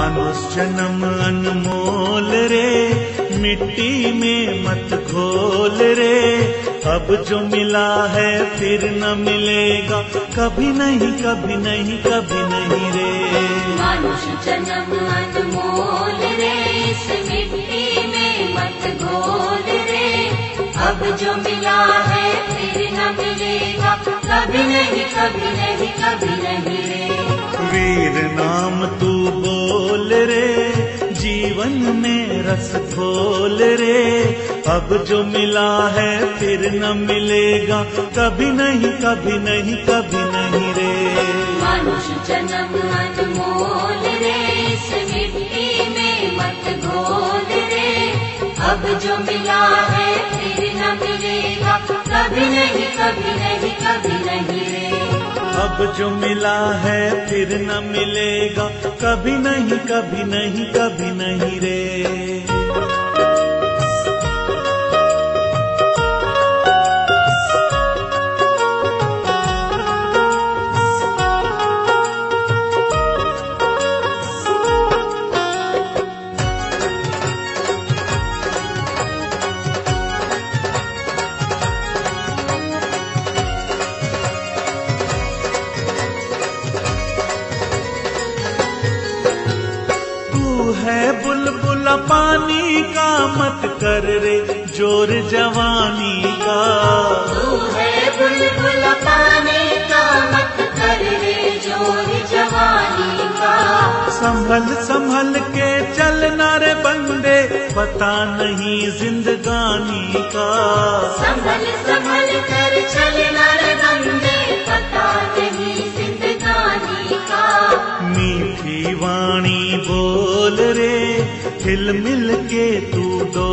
मानुष जन्म अनमोल रे, मिट्टी में मत घोल रे। अब जो मिला है फिर न मिलेगा, कभी नहीं कभी नहीं कभी नहीं रे। मानुष जन्म अनमोल रे, इस मिट्टी में मत घोल रे। अब जो मिला है फिर न मिलेगा, कभी नहीं कभी नहीं कभी नहीं रे। वीर नाम तू बोल रे, जीवन में रस घोल रे। अब जो मिला है फिर न मिलेगा, कभी नहीं कभी नहीं कभी नहीं रे। मानुष जन्म अनमोल रे, इस मिट्टी में मत घोल रे। अब जो मिला है फिर न मिलेगा, कभी नहीं कभी नहीं कभी नहीं रे। अब जो मिला है फिर न मिलेगा, कभी नहीं कभी नहीं कभी नहीं रे। है बुलबुला पानी का, मत कर रे जोर जवानी का। तू है बुलबुला पानी का, मत कर रे जोर जवानी का। संभल संभल के चलना रे बंदे, पता नहीं जिंदगानी का। संभल संभल कर चलना रे बंदे, पता नहीं जिंदगानी का। मीठी वाणी बोल रे, हिल मिल के तू डोल